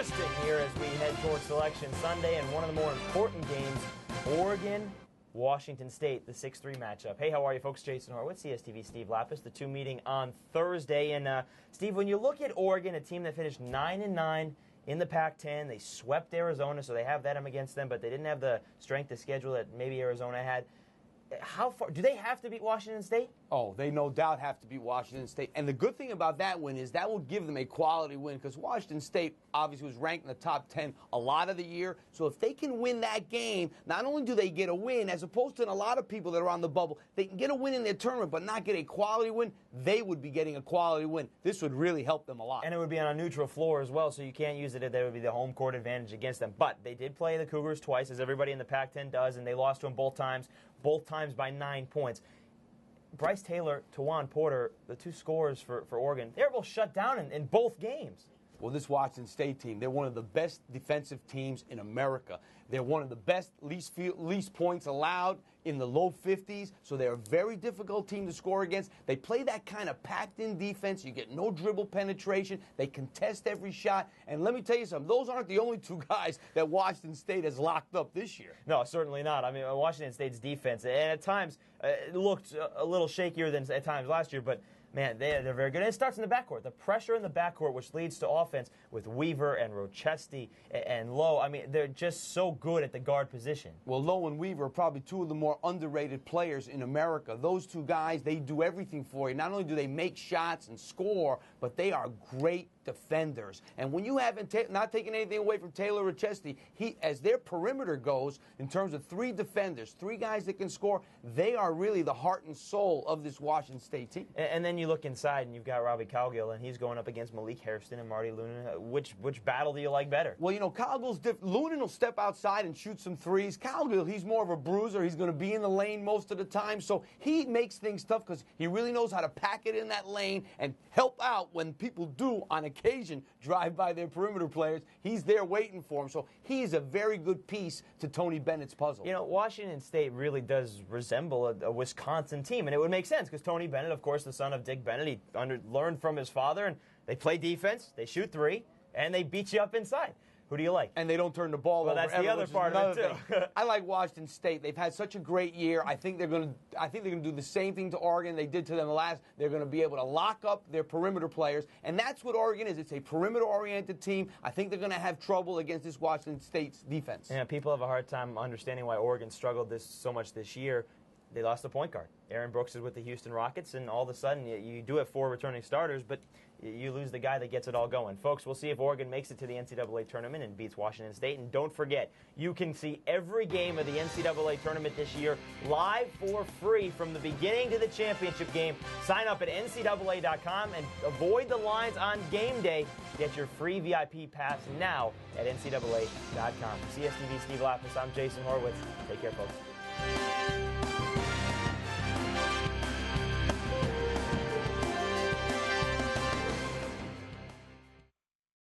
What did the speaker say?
interesting here as we head towards Selection Sunday and one of the more important games, Oregon, Washington State, the 6-3 matchup. Hey, how are you, folks? Jason Horowitz, CSTV Steve Lappas, the two meeting on Thursday. And, Steve, when you look at Oregon, a team that finished 9-9 in the Pac-10, they swept Arizona, so they have that against them, but they didn't have the strength of schedule that maybe Arizona had. How far do they have to beat Washington State? Oh, they no doubt have to beat Washington State. And the good thing about that win is that will give them a quality win because Washington State obviously was ranked in the top 10 a lot of the year. So if they can win that game, not only do they get a win, as opposed to a lot of people that are on the bubble, they can get a win in their tournament but not get a quality win, they would be getting a quality win. This would really help them a lot. And it would be on a neutral floor as well, so you can't use it if there would be the home court advantage against them. But they did play the Cougars twice, as everybody in the Pac-10 does, and they lost to them both times by 9 points. Bryce Taylor, Tawan Porter, the two scorers for Oregon, they were both shut down in both games. Well, this Washington State team, they're one of the best defensive teams in America. They're one of the best least points allowed in the low 50s, so they're a very difficult team to score against. They play that kind of packed-in defense. You get no dribble penetration. They contest every shot. And let me tell you something, those aren't the only two guys that Washington State has locked up this year. No, certainly not. I mean, Washington State's defense, and at times, it looked a little shakier than at times last year, but man, they're very good. And it starts in the backcourt. The pressure in the backcourt, which leads to offense with Weaver and Rochesty and Lowe. I mean, they're just so good at the guard position. Well, Lowe and Weaver are probably two of the more underrated players in America. Those two guys, they do everything for you. Not only do they make shots and score, but they are great defenders. And when you haven't not taken anything away from Taylor Rochesty, as their perimeter goes, in terms of three defenders, three guys that can score, they are really the heart and soul of this Washington State team. And then you look inside, and you've got Robbie Cowgill, and he's going up against Malik Hairston and Marty Lunan. Which battle do you like better? Well, you know, Cowgill's Lunan will step outside and shoot some threes. Cowgill, he's more of a bruiser. He's going to be in the lane most of the time, so he makes things tough because he really knows how to pack it in that lane and help out when people do, on occasion, drive by their perimeter players. He's there waiting for him, so he's a very good piece to Tony Bennett's puzzle. You know, Washington State really does resemble a Wisconsin team, and it would make sense because Tony Bennett, of course, the son of Dick Bennett, he learned from his father, and they play defense, they shoot three, and they beat you up inside. Who do you like? And they don't turn the ball over. Well, that's the other part of it, too. I like Washington State. They've had such a great year. I think they're going to do the same thing to Oregon they did to them last. They're going to be able to lock up their perimeter players, and that's what Oregon is. It's a perimeter-oriented team. I think they're going to have trouble against this Washington State's defense. Yeah, people have a hard time understanding why Oregon struggled so much this year. They lost the point guard. Aaron Brooks is with the Houston Rockets, and all of a sudden you do have 4 returning starters, but you lose the guy that gets it all going. Folks, we'll see if Oregon makes it to the NCAA tournament and beats Washington State. And don't forget, you can see every game of the NCAA tournament this year live for free from the beginning to the championship game. Sign up at ncaa.com and avoid the lines on game day. Get your free VIP pass now at ncaa.com. CSTV Steve Lappas, I'm Jason Horowitz. Take care, folks.